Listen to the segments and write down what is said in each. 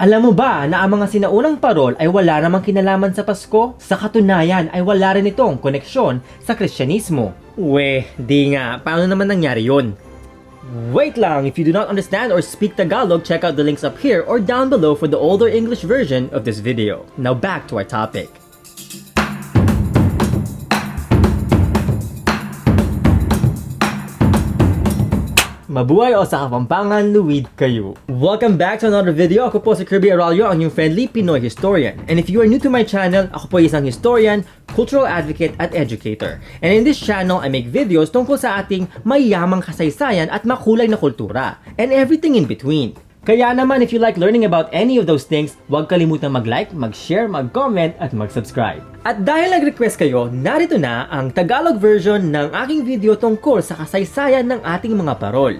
Alam mo ba na ang mga sinaunang parol ay wala namang kinalaman sa Pasko? Sa katunayan ay wala rin itong koneksyon sa Kristyanismo. Di nga. Paano naman nangyari yun? Wait lang, if you do not understand or speak Tagalog, check out the links up here or down below for the older English version of this video. Now back to our topic. Mabuhay o sa Kapampangan, luwid kayo. Welcome back to another video. Ako po si Kirby Arroyo, ang inyong friendly Pinoy historian. And if you are new to my channel, ako po isang historian, cultural advocate at educator. And in this channel, I make videos tungkol sa ating mayamang kasaysayan at makulay na kultura. And everything in between. Kaya naman, if you like learning about any of those things, huwag kalimutan mag-like, mag-share, mag-comment, at mag-subscribe. At dahil nag-request kayo, narito na ang Tagalog version ng aking video tungkol sa kasaysayan ng ating mga parol.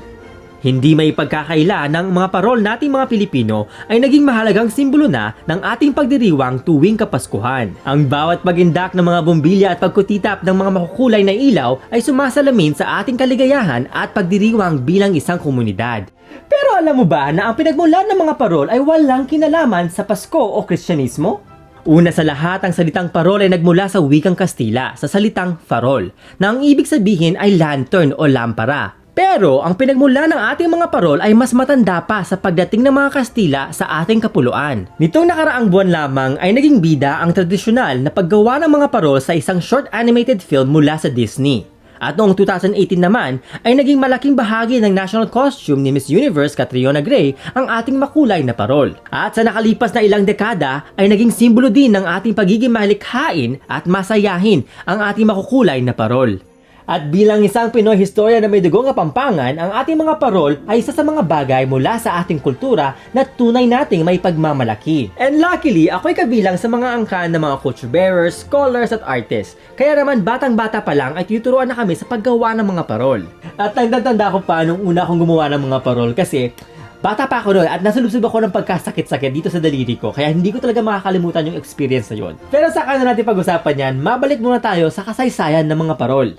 Hindi may pagkakaila ng mga parol nating mga Pilipino ay naging mahalagang simbolo na ng ating pagdiriwang tuwing Kapaskuhan. Ang bawat pagindak ng mga bombilya at pagkutitap ng mga makukulay na ilaw ay sumasalamin sa ating kaligayahan at pagdiriwang bilang isang komunidad. Pero alam mo ba na ang pinagmulan ng mga parol ay walang kinalaman sa Pasko o Kristyanismo? Una sa lahat, ang salitang parol ay nagmula sa wikang Kastila sa salitang farol, na ang ibig sabihin ay lantern o lampara. Pero ang pinagmula ng ating mga parol ay mas matanda pa sa pagdating ng mga Kastila sa ating kapuluan. Nitong nakaraang buwan lamang ay naging bida ang tradisyonal na paggawa ng mga parol sa isang short animated film mula sa Disney. At noong 2018 naman ay naging malaking bahagi ng national costume ni Miss Universe Catriona Gray ang ating makulay na parol. At sa nakalipas na ilang dekada ay naging simbolo din ng ating pagiging malikhain at masayahin ang ating makukulay na parol. At bilang isang Pinoy historia na may dugong Kapampangan, ang ating mga parol ay isa sa mga bagay mula sa ating kultura na tunay nating may pagmamalaki. And luckily, ako'y kabilang sa mga angkan ng mga culture bearers, scholars at artists. Kaya naman batang-bata pa lang ay tuturuan na kami sa paggawa ng mga parol. At nagtatanda ko pa nung una akong gumawa ng mga parol kasi bata pa ako noon at nasulubsob ako ng pagkasakit-sakit dito sa daliri ko, kaya hindi ko talaga makakalimutan yung experience na yun. Pero saka na natin pag-usapan yan, mabalik muna tayo sa kasaysayan ng mga parol.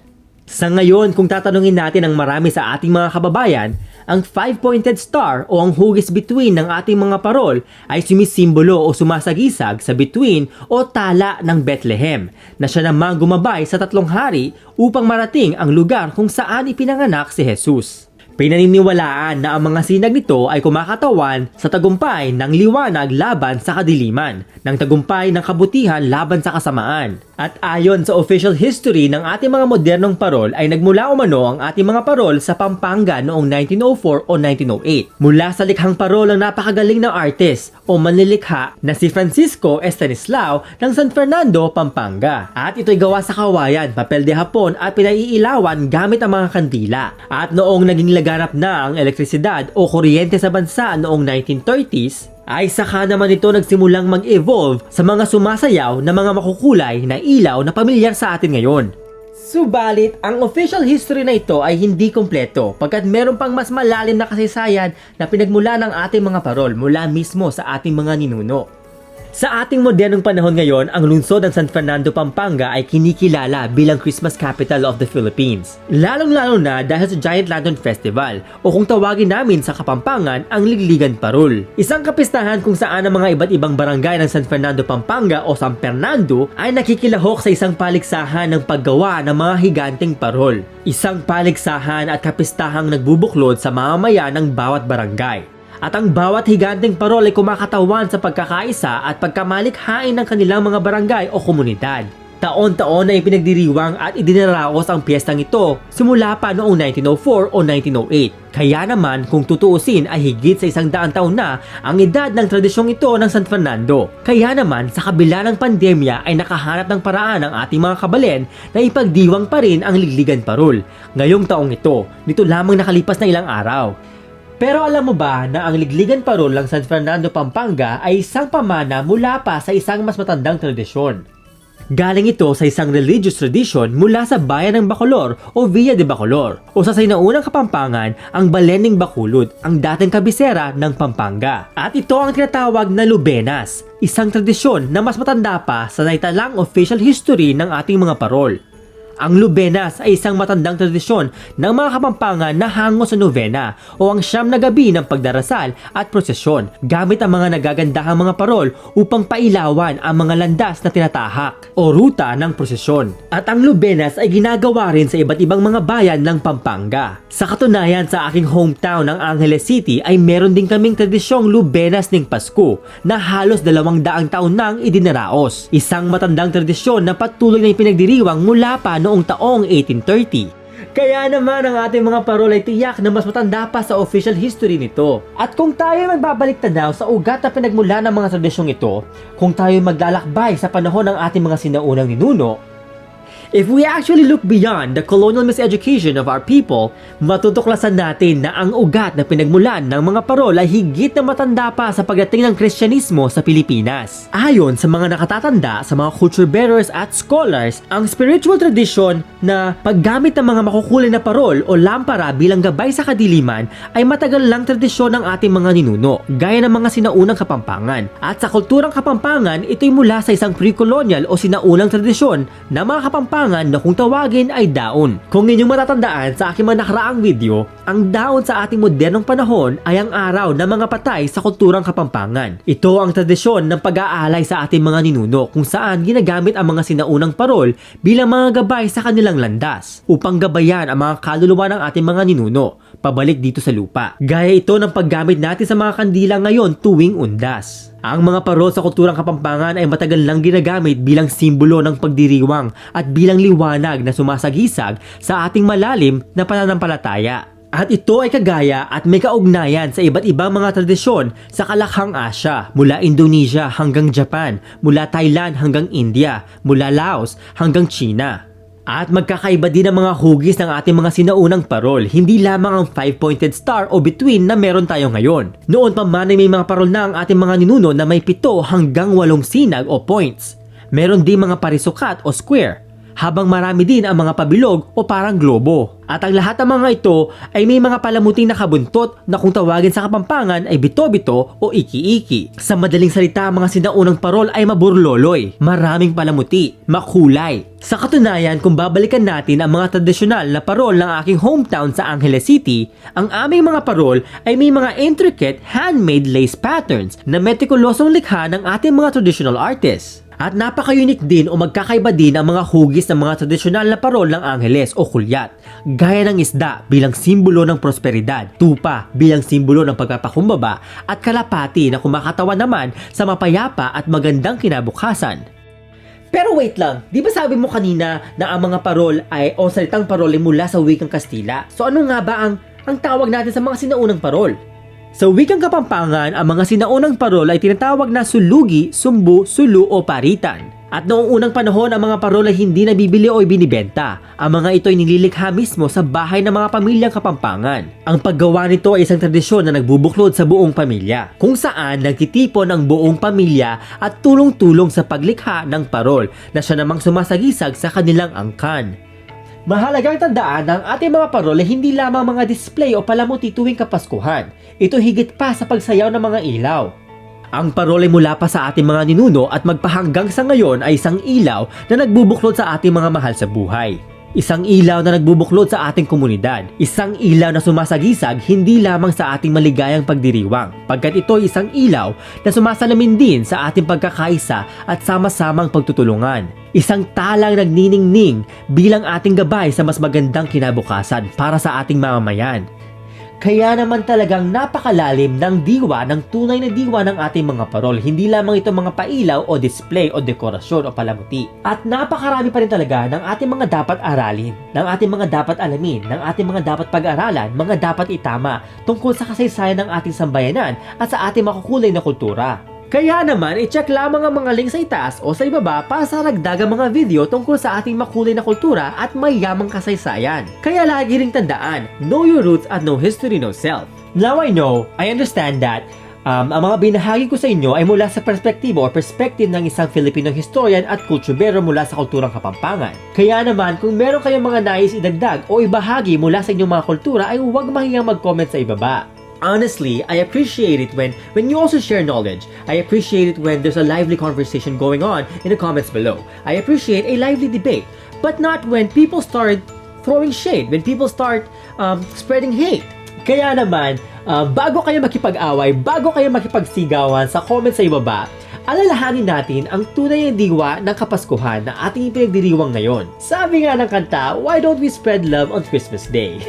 Sa ngayon, kung tatanungin natin ang marami sa ating mga kababayan, ang five-pointed star o ang hugis bituin ng ating mga parol ay sumisimbolo o sumasagisag sa bituin o tala ng Bethlehem, na siya namang gumabay sa tatlong hari upang marating ang lugar kung saan ipinanganak si Jesus. Pinaniniwalaan na ang mga sinag nito ay kumakatawan sa tagumpay ng liwanag laban sa kadiliman, ng tagumpay ng kabutihan laban sa kasamaan. At ayon sa official history ng ating mga modernong parol ay nagmula umano ang ating mga parol sa Pampanga noong 1904 o 1908. Mula sa likhang parol ng napakagaling na artist o manlilikha na si Francisco Estanislao ng San Fernando, Pampanga. At ito'y gawa sa kawayan, papel de hapon at pinaiilawan gamit ang mga kandila. At noong naging laganap na ang elektrisidad o kuryente sa bansa noong 1930s, ay saka naman ito nagsimulang mag-evolve sa mga sumasayaw na mga makukulay na ilaw na pamilyar sa atin ngayon. Subalit, ang official history na ito ay hindi kompleto pagkat meron pang mas malalim na kasaysayan na pinagmula ng ating mga parol mula mismo sa ating mga ninuno. Sa ating modernong panahon ngayon, ang lungsod ng San Fernando, Pampanga ay kinikilala bilang Christmas capital of the Philippines. Lalong-lalo na dahil sa Giant Lantern Festival o kung tawagin namin sa Kapampangan ang Ligligan Parol. Isang kapistahan kung saan ang mga iba't ibang barangay ng San Fernando, Pampanga o San Fernando ay nakikilahok sa isang paligsahan ng paggawa ng mga higanteng parol. Isang paligsahan at kapistahang nagbubuklod sa mamamayan ng bawat barangay. At ang bawat higanteng parol ay kumakatawan sa pagkakaisa at pagkamalikhain ng kanilang mga barangay o komunidad. Taon-taon na ipinagdiriwang at idinaraos ang piyestang ito simula pa noong 1904 o 1908. Kaya naman kung tutuusin ay higit sa 100 taon na ang edad ng tradisyong ito ng San Fernando. Kaya naman sa kabila ng pandemya ay nakahanap ng paraan ang ating mga kabalen na ipagdiwang pa rin ang Ligligan Parol. Ngayong taong ito, nito lamang nakalipas na ilang araw. Pero alam mo ba na ang Ligligan Parol ng San Fernando, Pampanga ay isang pamana mula pa sa isang mas matandang tradisyon. Galing ito sa isang religious tradition mula sa bayan ng Bacolor o Villa de Bacolor o sa sinaunang Kapampangan ang Balening Bacolod, ang dating kabisera ng Pampanga. At ito ang tinatawag na Lubenas, isang tradisyon na mas matanda pa sa naitalang official history ng ating mga parol. Ang lubenas ay isang matandang tradisyon ng mga Kapampangan na hango sa novena o ang siyam na gabi ng pagdarasal at prosesyon gamit ang mga nagagandahang mga parol upang pailawan ang mga landas na tinatahak o ruta ng prosesyon. At ang lubenas ay ginagawa rin sa iba't ibang mga bayan ng Pampanga. Sa katunayan, sa aking hometown ng Angeles City ay meron din kaming tradisyong lubenas ng Pasko na halos 200 taon nang idinaraos. Isang matandang tradisyon na patuloy na ipinagdiriwang mula pa noong taong 1830. Kaya naman ang ating mga parol ay tiyak na mas matanda pa sa official history nito. At kung tayo magbabalik tanaw sa ugat na pinagmula ng mga tradisyong ito, kung tayo maglalakbay sa panahon ng ating mga sinaunang ninuno, if we actually look beyond the colonial miseducation of our people, matutuklasan natin na ang ugat na pinagmulan ng mga parol ay higit na matanda pa sa pagdating ng Kristyanismo sa Pilipinas. Ayon sa mga nakatatanda, sa mga culture bearers at scholars, ang spiritual tradition na paggamit ng mga makukulay na parol o lampara bilang gabay sa kadiliman ay matagal lang tradisyon ng ating mga ninuno, gaya ng mga sinaunang Kapampangan. At sa kulturang Kapampangan, ito'y mula sa isang pre-colonial o sinaunang tradisyon na mga Kapampangan na kung tawagin ay daon. Kung inyong matatandaan sa aking mga nakaraang video, ang daon sa ating modernong panahon ay ang araw ng mga patay sa kulturang Kapampangan. Ito ang tradisyon ng pag-aalay sa ating mga ninuno kung saan ginagamit ang mga sinaunang parol bilang mga gabay sa kanilang landas upang gabayan ang mga kaluluwa ng ating mga ninuno pabalik dito sa lupa. Gaya ito ng paggamit natin sa mga kandila ngayon tuwing undas. Ang mga parol sa kulturang Kapampangan ay matagal lang ginagamit bilang simbolo ng pagdiriwang at bilang liwanag na sumasagisag sa ating malalim na pananampalataya. At ito ay kagaya at may kaugnayan sa iba't ibang mga tradisyon sa Kalakhang Asya, mula Indonesia hanggang Japan, mula Thailand hanggang India, mula Laos hanggang China. At magkakaiba din ang mga hugis ng ating mga sinaunang parol, hindi lamang ang 5-pointed star o bituin na meron tayo ngayon. Noon pa man ay may mga parol na ang ating mga ninuno na may 7 hanggang 8 sinag o points. Meron din mga parisukat o square, habang marami din ang mga pabilog o parang globo. At ang lahat ng mga ito ay may mga palamuting nakabuntot na kung tawagin sa Kapampangan ay bito-bito o iki-iki. Sa madaling salita, ang mga sinaunang parol ay maburloloy, maraming palamuti, makulay. Sa katunayan, kung babalikan natin ang mga tradisyonal na parol ng aking hometown sa Angeles City, ang aming mga parol ay may mga intricate handmade lace patterns na metikulosong likha ng ating mga traditional artists. At napaka-unique din o magkakaiba din ang mga hugis ng mga tradisyonal na parol ng Angeles o kulyat. Gaya ng isda bilang simbolo ng prosperidad, tupa bilang simbolo ng pagpapakumbaba, at kalapati na kumakatawan naman sa mapayapa at magandang kinabukasan. Pero wait lang, di ba sabi mo kanina na ang mga parol ay o salitang parol ay mula sa wikang Kastila? So ano nga ba ang tawag natin sa mga sinaunang parol? Sa wikang Kapampangan, ang mga sinaunang parol ay tinatawag na sulugi, sumbu, sulu o paritan. At noong unang panahon, ang mga parol ay hindi nabibili o ibinibenta. Ang mga ito ay nililikha mismo sa bahay ng mga pamilyang Kapampangan. Ang paggawa nito ay isang tradisyon na nagbubuklod sa buong pamilya, kung saan nagtitipon ang buong pamilya at tulong-tulong sa paglikha ng parol na siya namang sumasagisag sa kanilang angkan. Mahalagang tandaan na ang ating mga parol ay hindi lamang mga display o palamuti tuwing Kapaskuhan. Ito higit pa sa pagsayaw ng mga ilaw. Ang parol ay mula pa sa ating mga ninuno at magpahanggang sa ngayon ay isang ilaw na nagbubuklod sa ating mga mahal sa buhay. Isang ilaw na nagbubuklod sa ating komunidad. Isang ilaw na sumasagisag hindi lamang sa ating maligayang pagdiriwang, pagkat ito ay isang ilaw na sumasalamin din sa ating pagkakaisa at sama-samang pagtutulungan. Isang talang nagniningning bilang ating gabay sa mas magandang kinabukasan para sa ating mamamayan. Kaya naman talagang napakalalim ng diwa, ng tunay na diwa ng ating mga parol. Hindi lamang ito mga pailaw o display o dekorasyon o palamuti. At napakarami pa rin talaga ng ating mga dapat aralin, ng ating mga dapat alamin, ng ating mga dapat pag-aralan, mga dapat itama tungkol sa kasaysayan ng ating sambayanan at sa ating makukulay na kultura. Kaya naman, i-check lamang ang mga link sa itaas o sa ibaba para sa ragdagang mga video tungkol sa ating makulay na kultura at mayamang kasaysayan. Kaya lagi ring tandaan, know your roots at no history, no self. Now I understand that ang mga binahagi ko sa inyo ay mula sa perspektibo o perspective ng isang Filipino historian at culture bearer mula sa kulturang Kapampangan. Kaya naman, kung meron kayong mga nais idagdag o ibahagi mula sa inyong mga kultura ay huwag mahiyang mag-comment sa ibaba. Honestly, I appreciate it when you also share knowledge. I appreciate it when there's a lively conversation going on in the comments below. I appreciate a lively debate. but not when people start throwing shade, when people start spreading hate. Kaya naman, bago kayo makipag-away, bago kayo makipagsigawan sa comments sa ibaba, alalahanin natin ang tunay na diwa ng Kapaskuhan na ating ipinagdiriwang ngayon. Sabi nga ng kanta, why don't we spread love on Christmas Day?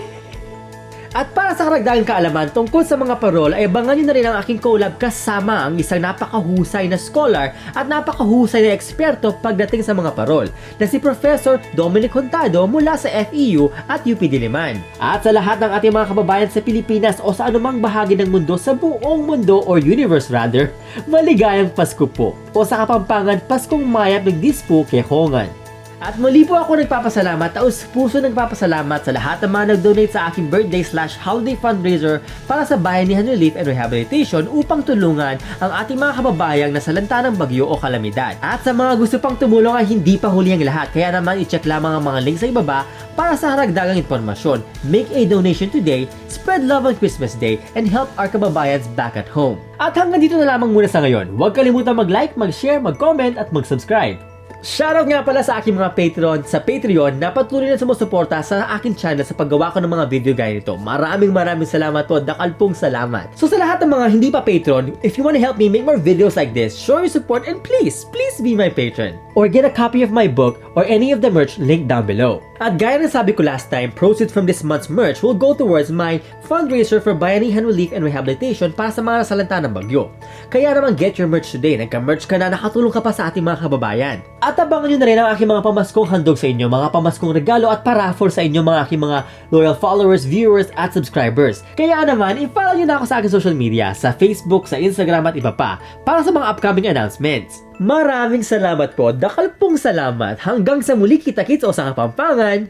At para sa karagdagang kaalaman tungkol sa mga parol ay abangan nyo na rin ang aking collab kasama ang isang napakahusay na scholar at napakahusay na eksperto pagdating sa mga parol na si Professor Dominic Contado mula sa FEU at UP Diliman. At sa lahat ng ating mga kababayan sa Pilipinas o sa anumang bahagi ng mundo sa buong mundo or universe rather, maligayang Pasko po. O sa Kapampangan, Paskong Mayap ng Dispo kay Hongan. At muli po ako nagpapasalamat, taus-puso nagpapasalamat sa lahat ng mga nag-donate sa aking birthday/holiday fundraiser para sa Bayanihan Relief and Rehabilitation upang tulungan ang ating mga kababayang nasalanta ng bagyo o kalamidad. At sa mga gusto pang tumulong ay hindi pa huli ang lahat, kaya naman i-check lamang ang mga links sa ibaba para sa haragdagang impormasyon. Make a donation today, spread love on Christmas Day, and help our kababayans back at home. At hanggang dito na lamang muna sa ngayon. Huwag kalimutan mag-like, mag-share, mag-comment at mag-subscribe. Shoutout nga pala sa aking mga Patreon sa Patreon na patuloy na sumusuporta sa aking channel sa paggawa ko ng mga video gaya nito. Maraming salamat po, dakal pong salamat. So sa lahat ng mga hindi pa Patreon, if you want to help me make more videos like this, show your support and please be my patron. Or get a copy of my book or any of the merch linked down below. At gaya ng sabi ko last time, proceeds from this month's merch will go towards my fundraiser for Bayanihan Relief and Rehabilitation para sa mga nasalanta ng bagyo. Kaya naman get your merch today. Nagka-merch ka na, nakatulong ka pa sa ating mga kababayan. At abangan nyo na rin ang aking mga pamaskong handog sa inyo, mga pamaskong regalo at paraffle sa inyo mga aking mga loyal followers, viewers at subscribers. Kaya naman, i-follow nyo na ako sa aking social media, sa Facebook, sa Instagram at iba pa para sa mga upcoming announcements. Maraming salamat po, dakal pong salamat. Hanggang sa muli, kita-kits o sa Kapampangan,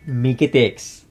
Mikitix!